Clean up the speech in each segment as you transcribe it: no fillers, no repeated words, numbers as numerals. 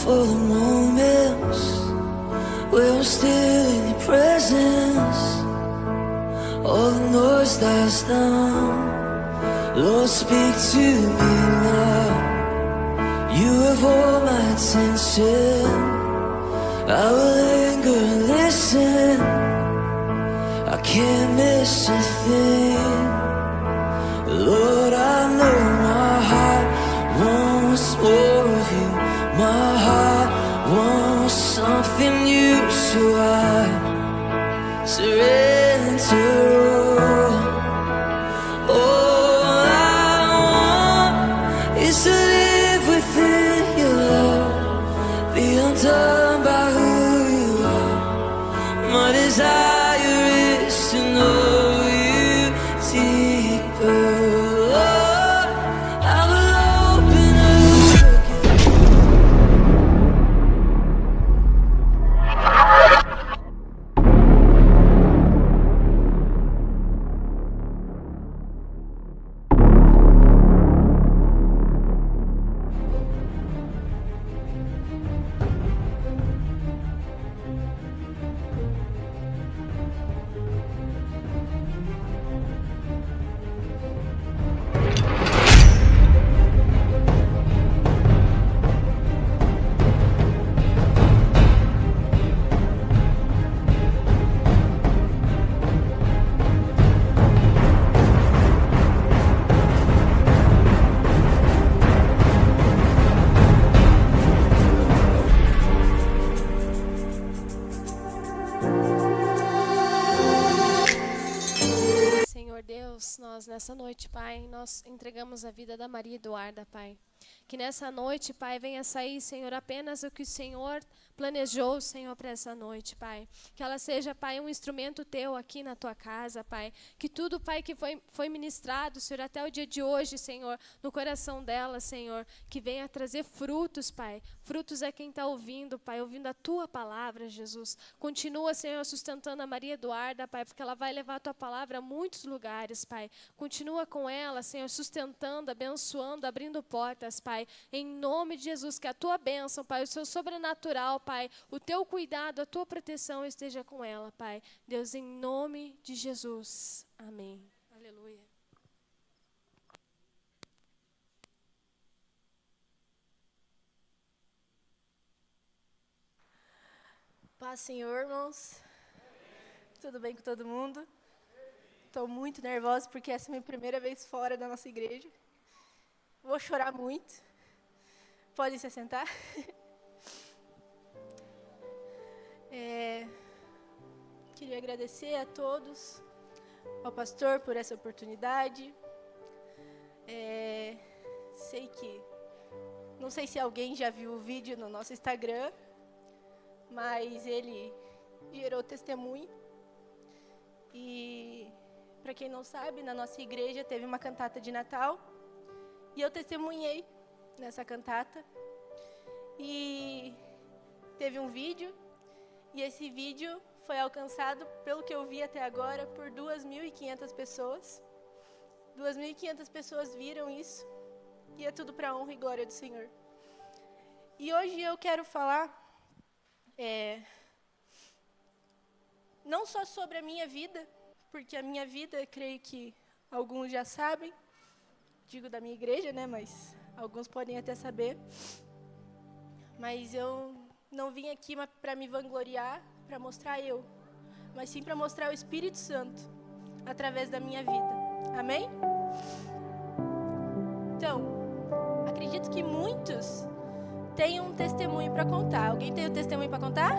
For the moments where I'm still in your presence, all the noise dies down. Lord, speak to me now. You have all my attention. I will linger and listen. I can't miss a thing. Lord, I know my heart wants more of you. My heart wants something new, so I surrender all. All I want is to live within your love, be undone by who you are. My desire is to know you deeper. Nós nessa noite, Pai, nós entregamos a vida da Maria Eduarda, Pai. Que nessa noite, Pai, venha sair, Senhor, apenas o que o Senhor planejou, Senhor, para essa noite, Pai. Que ela seja, Pai, um instrumento Teu aqui na Tua casa, Pai. Que tudo, Pai, que foi ministrado, Senhor, até o dia de hoje, Senhor, no coração dela, Senhor, que venha trazer frutos, Pai. Frutos é quem está ouvindo, Pai, ouvindo a Tua palavra, Jesus. Continua, Senhor, sustentando a Maria Eduarda, Pai, porque ela vai levar a Tua palavra a muitos lugares, Pai. Continua com ela, Senhor, sustentando, abençoando, abrindo portas, Pai. Em nome de Jesus, que a Tua bênção, Pai, o Seu sobrenatural, Pai, o teu cuidado, a tua proteção esteja com ela, Pai. Deus, em nome de Jesus. Amém. Aleluia. Paz, Senhor, irmãos. Tudo bem com todo mundo? Estou muito nervosa porque essa é a minha primeira vez fora da nossa igreja. Vou chorar muito. Podem se sentar. Queria agradecer a todos, ao pastor por essa oportunidade. Não sei se alguém já viu o vídeo no nosso Instagram, mas ele gerou testemunho. E, para quem não sabe, na nossa igreja teve uma cantata de Natal, e eu testemunhei nessa cantata. E teve um vídeo, e esse vídeo foi alcançado, pelo que eu vi até agora, por 2.500 pessoas. 2.500 pessoas viram isso, e é tudo para a honra e glória do Senhor. E hoje eu quero falar não só sobre a minha vida, porque a minha vida, creio que alguns já sabem, digo da minha igreja, né, mas alguns podem até saber. Mas eu não vim aqui para me vangloriar, para mostrar eu, mas sim para mostrar o Espírito Santo através da minha vida. Amém? Então, acredito que muitos têm um testemunho para contar. Alguém tem um testemunho para contar?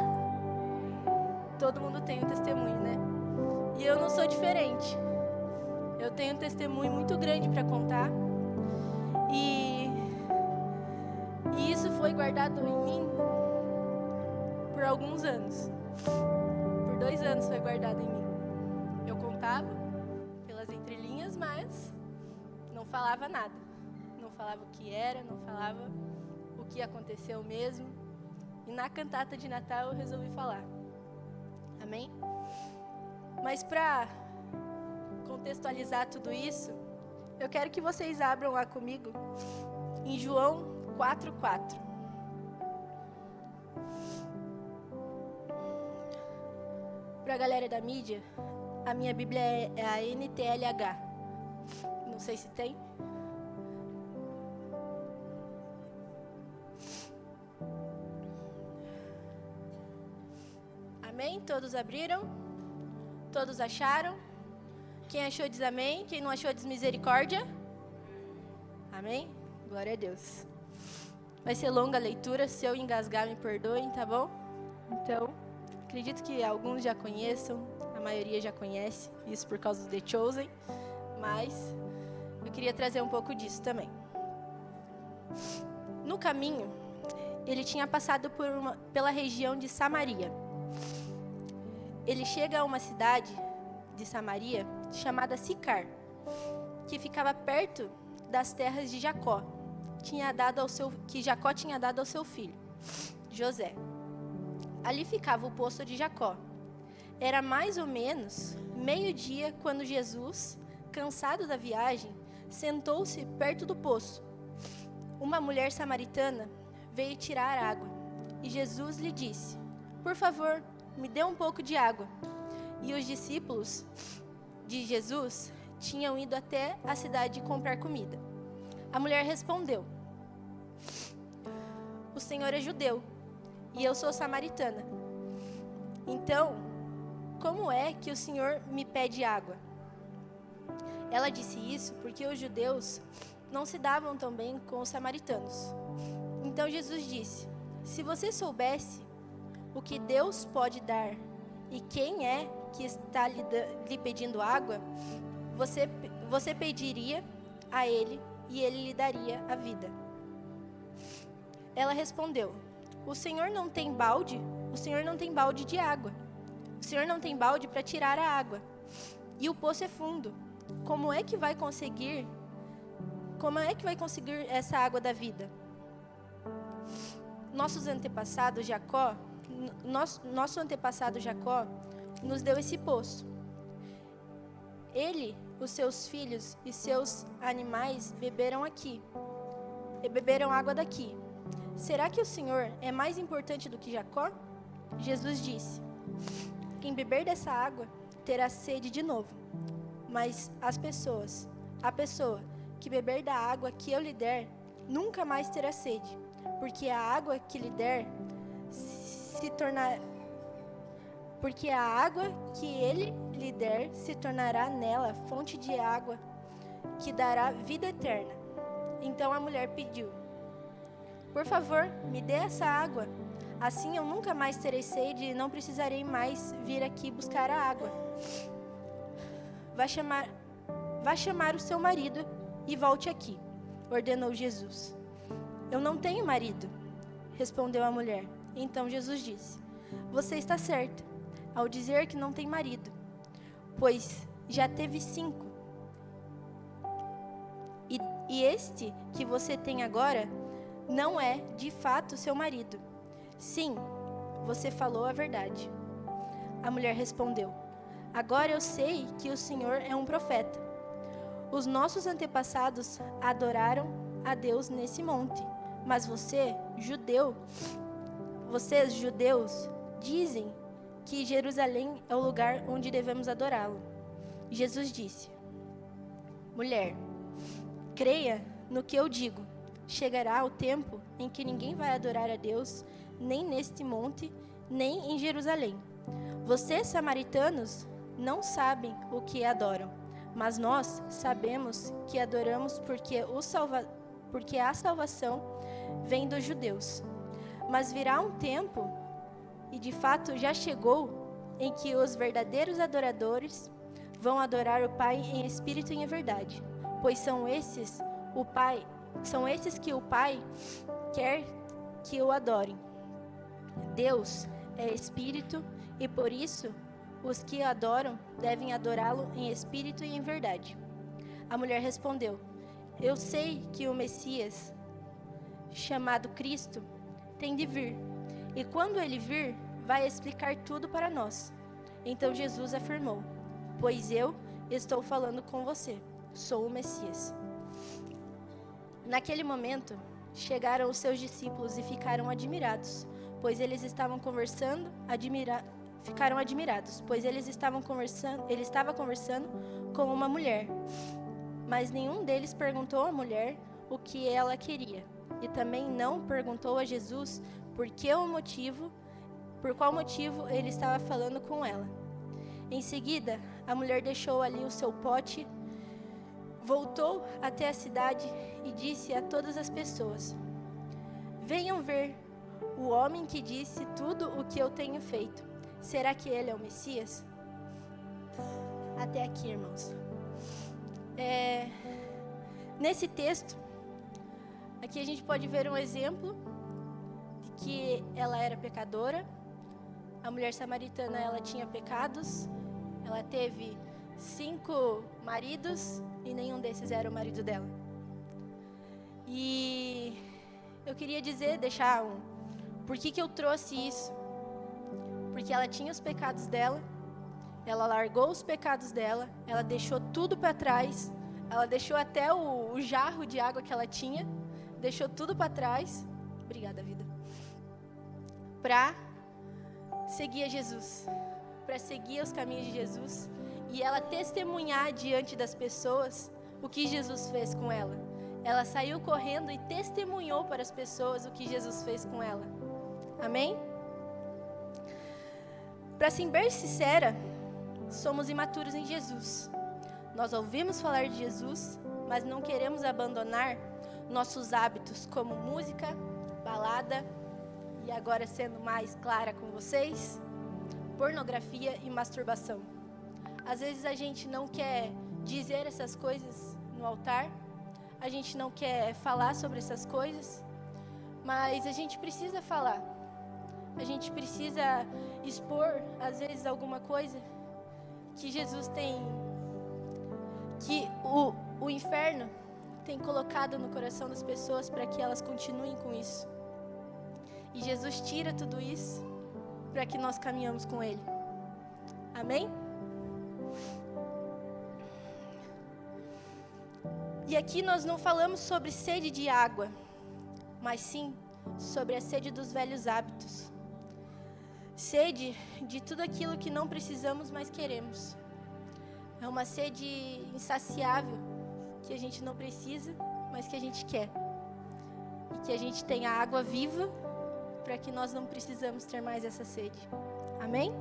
Todo mundo tem um testemunho, né? E eu não sou diferente. Eu tenho um testemunho muito grande para contar. E isso foi guardado em mim por alguns anos. Por 2 anos foi guardado em mim. Eu contava pelas entrelinhas, mas não falava nada. Não falava o que era, não falava o que aconteceu mesmo. E na cantata de Natal eu resolvi falar. Amém? Mas para contextualizar tudo isso, eu quero que vocês abram lá comigo em João 4:4. Para a galera da mídia, a minha Bíblia é a NTLH. Não sei se tem. Amém? Todos abriram? Todos acharam? Quem achou diz amém. Quem não achou diz misericórdia. Amém? Glória a Deus. Vai ser longa a leitura. Se eu engasgar, me perdoem, tá bom? Então, acredito que alguns já conheçam. A maioria já conhece. Isso por causa do The Chosen. Mas eu queria trazer um pouco disso também. No caminho, ele tinha passado pela região de Samaria. Ele chega a uma cidade de Samaria chamada Sicar, que ficava perto das terras de Jacó, que Jacó tinha dado ao seu filho, José. Ali ficava o poço de Jacó. Era mais ou menos meio-dia quando Jesus, cansado da viagem, sentou-se perto do poço. Uma mulher samaritana veio tirar água, e Jesus lhe disse: "Por favor, me dê um pouco de água." E os discípulos de Jesus tinham ido até a cidade comprar comida. A mulher respondeu: "O Senhor é judeu, e eu sou samaritana. Então, como é que o Senhor me pede água?" Ela disse isso porque os judeus não se davam tão bem com os samaritanos. Então Jesus disse: "Se você soubesse o que Deus pode dar e quem é que está lhe pedindo água, você pediria a Ele e Ele lhe daria a vida." Ela respondeu: "O Senhor não tem balde? O Senhor não tem balde de água. O Senhor não tem balde para tirar a água. E o poço é fundo. Como é que vai conseguir essa água da vida?" Nosso antepassado Jacó nos deu esse poço. Ele, os seus filhos e seus animais beberam água daqui. será que o Senhor é mais importante do que Jacó? Jesus disse, quem beber dessa água terá sede de novo. Mas a pessoa que beber da água que eu lhe der, nunca mais terá sede, porque a água que lhe der porque a água que ele lhe der se tornará nela fonte de água que dará vida eterna. Então a mulher pediu, por favor, me dê essa água, assim eu nunca mais terei sede e não precisarei mais vir aqui buscar a água. Vá chamar o seu marido e volte aqui, ordenou Jesus. Eu não tenho marido, respondeu a mulher. Então Jesus disse, você está certa ao dizer que não tem marido, pois já teve 5. E este que você tem agora não é, de fato, seu marido. Sim, você falou a verdade. A mulher respondeu, agora eu sei que o Senhor é um profeta. Os nossos antepassados adoraram a Deus nesse monte, mas vocês, judeus, dizem que Jerusalém é o lugar onde devemos adorá-lo. Jesus disse, mulher, creia no que eu digo. Chegará o tempo em que ninguém vai adorar a Deus, nem neste monte, nem em Jerusalém. Vocês, samaritanos, não sabem o que adoram, mas nós sabemos que adoramos porque a salvação vem dos judeus. Mas virá um tempo, e de fato já chegou, em que os verdadeiros adoradores vão adorar o Pai em espírito e em verdade, pois são esses que o Pai quer que o adorem. Deus é espírito e por isso os que o adoram devem adorá-lo em espírito e em verdade. A mulher respondeu, eu sei que o Messias, chamado Cristo, tem de vir, e quando ele vir, vai explicar tudo para nós. Então Jesus afirmou, pois eu estou falando com você, sou o Messias. Naquele momento, chegaram os seus discípulos e ficaram admirados, pois eles estavam conversando, ele estava conversando com uma mulher, mas nenhum deles perguntou à mulher o que ela queria, e também não perguntou a Jesus por qual motivo ele estava falando com ela. Em seguida, a mulher deixou ali o seu pote, voltou até a cidade e disse a todas as pessoas, venham ver o homem que disse tudo o que eu tenho feito. Será que ele é o Messias? Até aqui, irmãos. Nesse texto, aqui a gente pode ver um exemplo de que ela era pecadora. A mulher samaritana, ela tinha pecados. Ela teve 5 maridos e nenhum desses era o marido dela. E eu queria deixar por que eu trouxe isso? Porque ela tinha os pecados dela, ela largou os pecados dela, ela deixou tudo para trás, ela deixou até o jarro de água que ela tinha, deixou tudo para trás, obrigada vida, para seguir a Jesus, para seguir os caminhos de Jesus, e ela testemunhar diante das pessoas o que Jesus fez com ela. Ela saiu correndo e testemunhou para as pessoas o que Jesus fez com ela. Amém? Para ser bem sincera, somos imaturos em Jesus. Nós ouvimos falar de Jesus, mas não queremos abandonar nossos hábitos como música, balada, e agora sendo mais clara com vocês, pornografia e masturbação. Às vezes a gente não quer dizer essas coisas no altar, a gente não quer falar sobre essas coisas, mas a gente precisa falar. A gente precisa expor, às vezes, alguma coisa que Jesus tem, que o inferno tem colocado no coração das pessoas para que elas continuem com isso. E Jesus tira tudo isso para que nós caminhamos com Ele. Amém? E aqui nós não falamos sobre sede de água, mas sim sobre a sede dos velhos hábitos. Sede de tudo aquilo que não precisamos, mas queremos. É uma sede insaciável, que a gente não precisa, mas que a gente quer. E que a gente tenha água viva, para que nós não precisamos ter mais essa sede. Amém?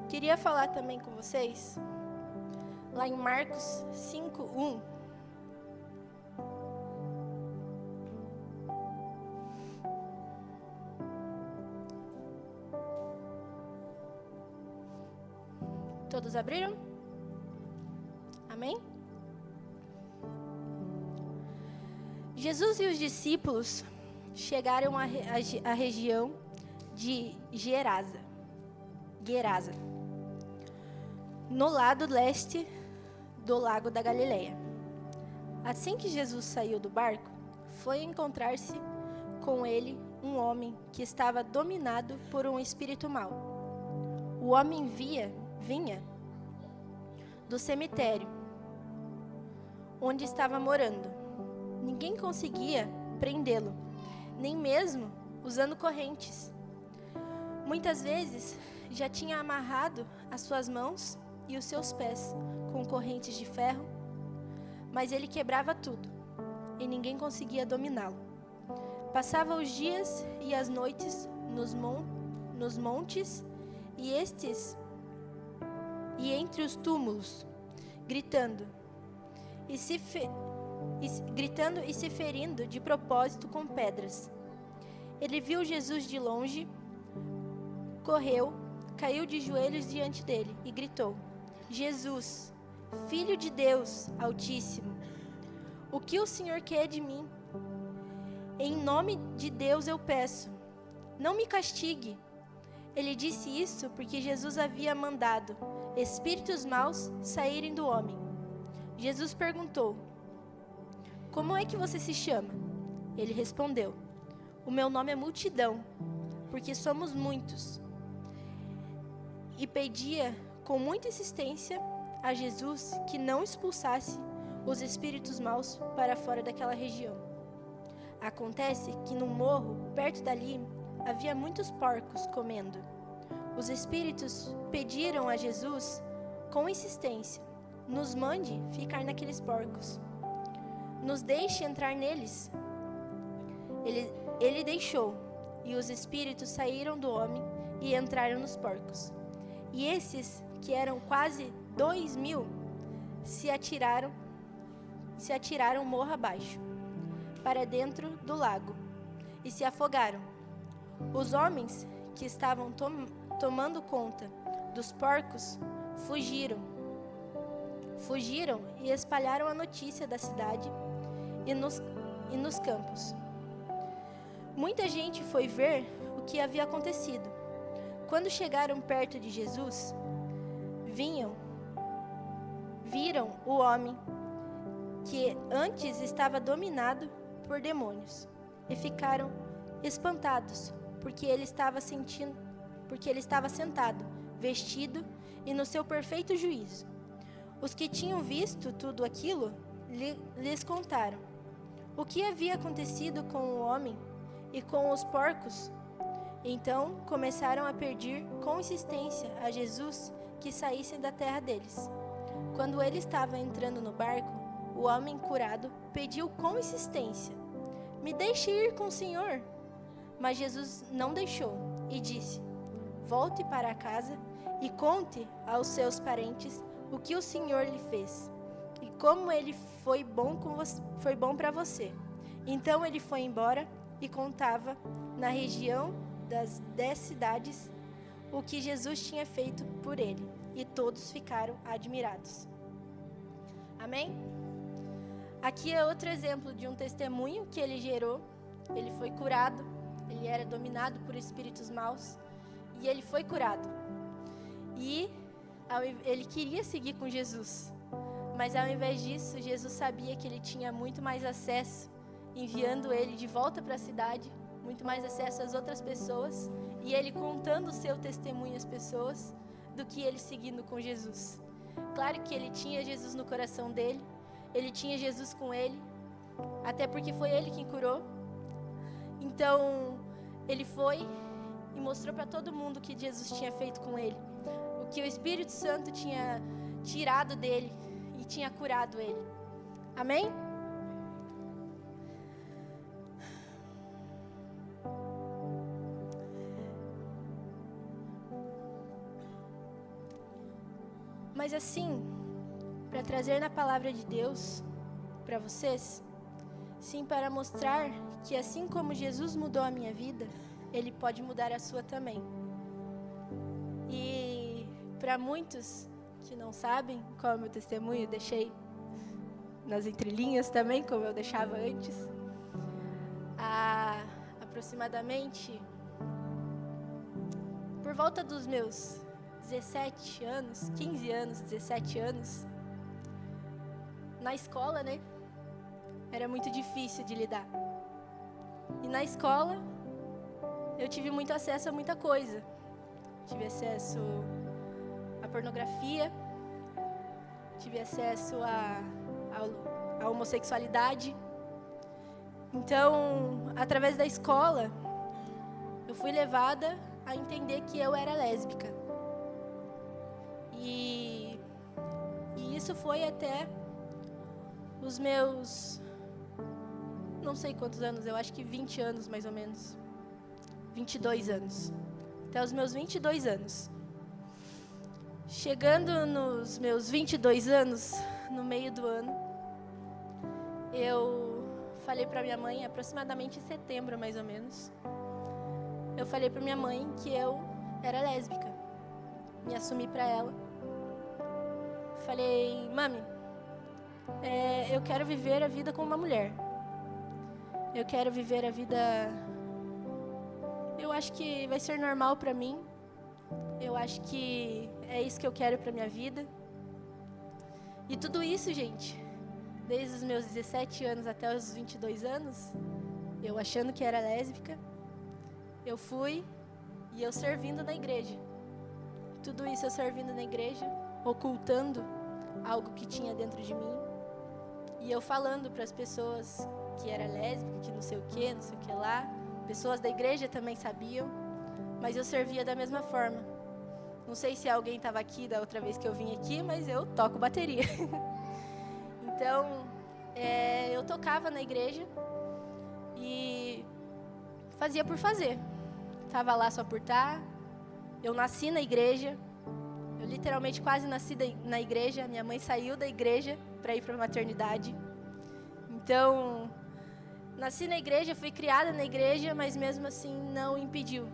Queria falar também com vocês, lá em Marcos 5:1. Todos abriram? Amém? Jesus e os discípulos chegaram à região de Gerasa, no lado leste do lago da Galileia. Assim que Jesus saiu do barco, foi encontrar-se com ele um homem que estava dominado por um espírito mau. O homem vinha do cemitério onde estava morando. Ninguém conseguia prendê-lo, nem mesmo usando correntes. Muitas vezes já tinha amarrado as suas mãos e os seus pés com correntes de ferro, mas ele quebrava tudo e ninguém conseguia dominá-lo. Passava os dias e as noites nos montes e entre os túmulos, gritando e se ferindo de propósito com pedras. Ele viu Jesus de longe, correu, caiu de joelhos diante dele e gritou: Jesus, Filho de Deus Altíssimo, o que o Senhor quer de mim? Em nome de Deus eu peço, não me castigue. Ele disse isso porque Jesus havia mandado espíritos maus saírem do homem. Jesus perguntou: Como é que você se chama? Ele respondeu: O meu nome é Multidão, porque somos muitos. E pedia com muita insistência a Jesus que não expulsasse os espíritos maus para fora daquela região. Acontece que no morro, perto dali, havia muitos porcos comendo. Os espíritos pediram a Jesus com insistência: Nos mande ficar naqueles porcos. Nos deixe entrar neles. Ele deixou, e os espíritos saíram do homem e entraram nos porcos. E esses, que eram quase 2.000, se atiraram morro abaixo, para dentro do lago, e se afogaram. Os homens que estavam tomando conta dos porcos fugiram e espalharam a notícia da cidade e nos campos. Muita gente foi ver o que havia acontecido. Quando chegaram perto de Jesus, viram o homem que antes estava dominado por demônios e ficaram espantados, porque ele estava sentado, vestido e no seu perfeito juízo. Os que tinham visto tudo aquilo lhes contaram o que havia acontecido com o homem e com os porcos. Então começaram a pedir com insistência a Jesus que saísse da terra deles. Quando ele estava entrando no barco, o homem curado pediu com insistência: Me deixe ir com o Senhor. Mas Jesus não deixou e disse: Volte para casa e conte aos seus parentes o que o Senhor lhe fez e como ele foi bom para você. Então ele foi embora e contava na região das 10 cidades o que Jesus tinha feito por ele, e todos ficaram admirados. Amém? Aqui é outro exemplo de um testemunho que ele gerou. Ele foi curado, ele era dominado por espíritos maus, e ele foi curado. E ele queria seguir com Jesus, mas ao invés disso, Jesus sabia que ele tinha muito mais acesso, enviando ele de volta para a cidade, muito mais acesso às outras pessoas, e ele contando o seu testemunho às pessoas, do que ele seguindo com Jesus. Claro que ele tinha Jesus no coração dele, ele tinha Jesus com ele, até porque foi ele quem curou, Então, ele foi e mostrou para todo mundo o que Jesus tinha feito com ele, o que o Espírito Santo tinha tirado dele e tinha curado ele. Amém? Mas assim, para trazer na palavra de Deus para vocês, sim, para mostrar que assim como Jesus mudou a minha vida, Ele pode mudar a sua também. E para muitos que não sabem qual é o meu testemunho, eu deixei nas entrelinhas também, como eu deixava antes. Há aproximadamente, por volta dos meus 17 anos, 15 anos, 17 anos, na escola, né? Era muito difícil de lidar. E na escola, eu tive muito acesso a muita coisa. Tive acesso à pornografia, tive acesso à homossexualidade. Então, através da escola, eu fui levada a entender que eu era lésbica. E isso foi até os meus, não sei quantos anos, eu acho que 20 anos mais ou menos. 22 anos. Até os meus 22 anos. Chegando nos meus 22 anos, no meio do ano, eu falei para minha mãe, aproximadamente em setembro mais ou menos, eu falei para minha mãe que eu era lésbica. Me assumi para ela. Falei, mami, eu quero viver a vida como uma mulher. Eu quero viver a vida... Eu acho que vai ser normal para mim. Eu acho que é isso que eu quero para minha vida. E tudo isso, gente, desde os meus 17 anos até os 22 anos, eu achando que era lésbica, eu fui e eu servindo na igreja. Tudo isso eu servindo na igreja, ocultando algo que tinha dentro de mim. E eu falando para as pessoas que era lésbica, que não sei o que lá. Pessoas da igreja também sabiam, mas eu servia da mesma forma. Não sei se alguém estava aqui da outra vez que eu vim aqui, mas eu toco bateria. Então, eu tocava na igreja e fazia por fazer. Estava lá só por estar. Eu nasci na igreja. Eu literalmente quase nasci na igreja. Minha mãe saiu da igreja para ir para a maternidade. Então, nasci na igreja, fui criada na igreja, mas mesmo assim não impediu.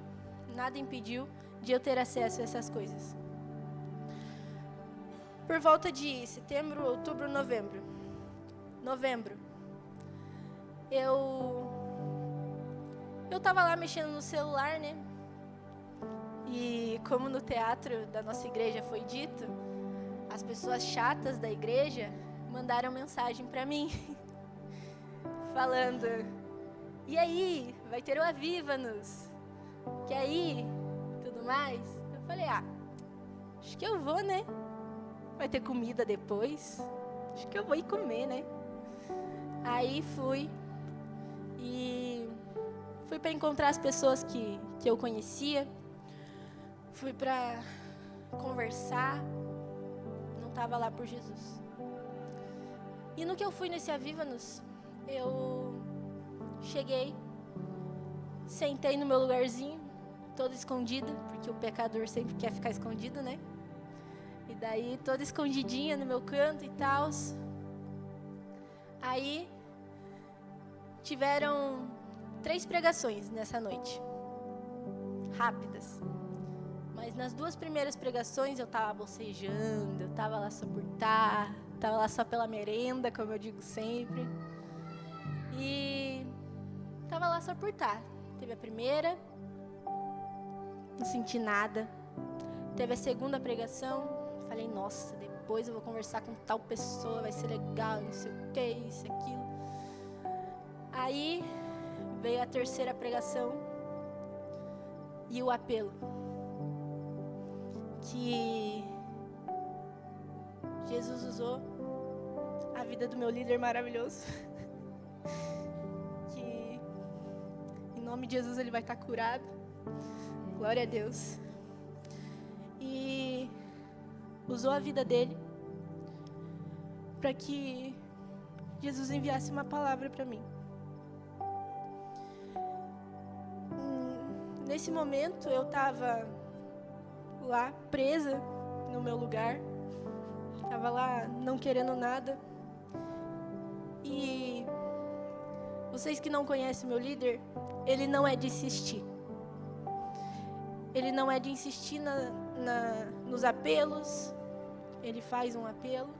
Nada impediu de eu ter acesso a essas coisas. Por volta de setembro, outubro, novembro, eu estava lá mexendo no celular, né? E como no teatro da nossa igreja foi dito, as pessoas chatas da igreja mandaram mensagem para mim, falando, e aí, vai ter o Aviva-nos? Que aí, tudo mais? Eu falei, acho que eu vou, né? Vai ter comida depois, acho que eu vou ir comer, né? Aí fui para encontrar as pessoas que eu conhecia, fui para conversar, não estava lá por Jesus. E no que eu fui nesse Aviva-nos, eu cheguei, sentei no meu lugarzinho, toda escondida, porque o pecador sempre quer ficar escondido, né? E daí, toda escondidinha no meu canto e tal. Aí, tiveram 3 pregações nessa noite, rápidas. Mas nas 2 primeiras pregações eu tava bocejando, eu tava lá só por estar, tava lá só pela merenda, como eu digo sempre. E tava lá só por estar. Teve a primeira, não senti nada. Teve a segunda pregação, falei, nossa, depois eu vou conversar com tal pessoa, vai ser legal, não sei o que, isso, aquilo. Aí veio a terceira pregação e o apelo. Que Jesus usou a vida do meu líder maravilhoso, que nome de Jesus ele vai estar curado. Glória a Deus. E usou a vida dele para que Jesus enviasse uma palavra para mim. Nesse momento eu estava lá presa no meu lugar, estava lá não querendo nada. E vocês que não conhecem meu líder, ele não é de insistir. Ele não é de insistir nos apelos. Ele faz um apelo.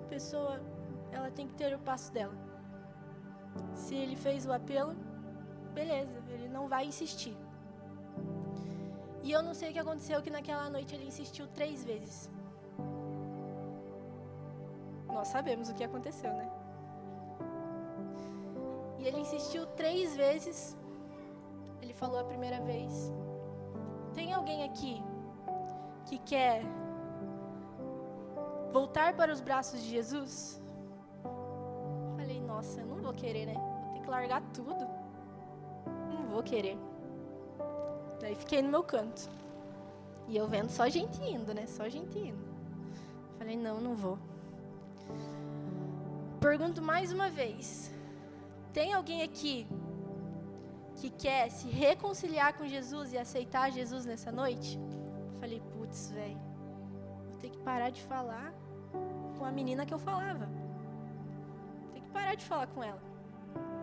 A pessoa, ela tem que ter o passo dela. Se ele fez o apelo, beleza, ele não vai insistir. E eu não sei o que aconteceu, que naquela noite ele insistiu 3 vezes. Nós sabemos o que aconteceu, né? E ele insistiu 3 vezes. Ele falou a primeira vez: tem alguém aqui que quer voltar para os braços de Jesus? Falei, nossa, eu não vou querer, né? Vou ter que largar tudo. Não vou querer. Daí fiquei no meu canto. E eu vendo só gente indo, né? Só gente indo. Falei, não vou. Pergunto mais uma vez: tem alguém aqui que quer se reconciliar com Jesus e aceitar Jesus nessa noite? Falei, putz, velho, vou ter que parar de falar com a menina que eu falava. Vou ter que parar de falar com ela.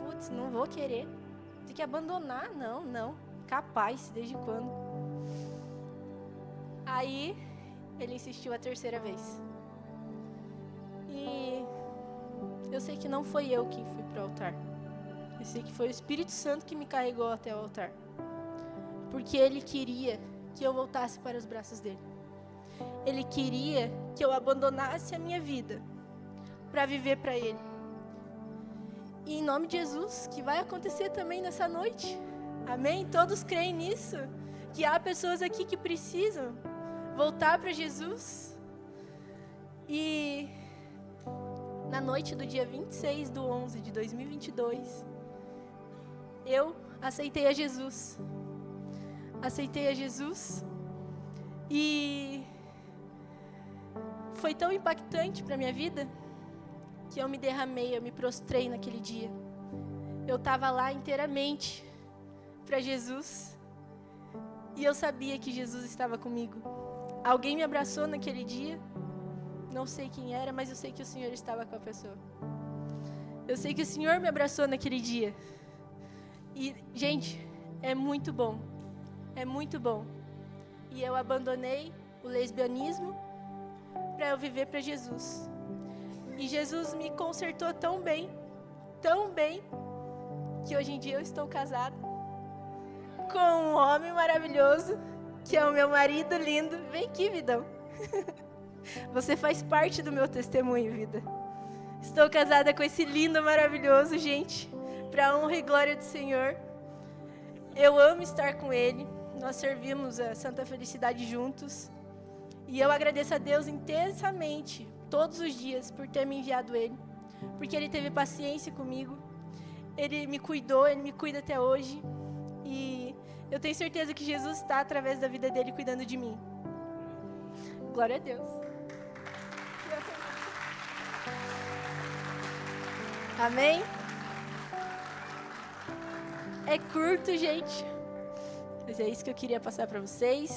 Putz, não vou querer. Vou ter que abandonar? Não. Capaz, desde quando? Aí, ele insistiu a 3ª vez. E eu sei que não foi eu quem fui para o altar. Eu sei que foi o Espírito Santo que me carregou até o altar. Porque ele queria que eu voltasse para os braços dele. Ele queria que eu abandonasse a minha vida para viver para ele. E em nome de Jesus, que vai acontecer também nessa noite. Amém? Todos creem nisso? Que há pessoas aqui que precisam voltar para Jesus. E na noite do dia 26/11 de 2022, eu aceitei a Jesus. Aceitei a Jesus. E foi tão impactante para a minha vida que eu me derramei, eu me prostrei naquele dia. Eu estava lá inteiramente para Jesus. E eu sabia que Jesus estava comigo. Alguém me abraçou naquele dia. Não sei quem era, mas eu sei que o Senhor estava com a pessoa. Eu sei que o Senhor me abraçou naquele dia. E, gente, é muito bom. É muito bom. E eu abandonei o lesbianismo para eu viver para Jesus. E Jesus me consertou tão bem, que hoje em dia eu estou casada com um homem maravilhoso, que é o meu marido lindo. Vem aqui, vidão. Você faz parte do meu testemunho, vida. Estou casada com esse lindo, maravilhoso, gente, para a honra e glória do Senhor. Eu amo estar com ele. Nós servimos a Santa Felicidade juntos. E eu agradeço a Deus intensamente, todos os dias, por ter me enviado ele. Porque ele teve paciência comigo. Ele me cuidou, ele me cuida até hoje. E eu tenho certeza que Jesus está, através da vida dele, cuidando de mim. Glória a Deus. Amém? É curto, gente. Mas é isso que eu queria passar para vocês.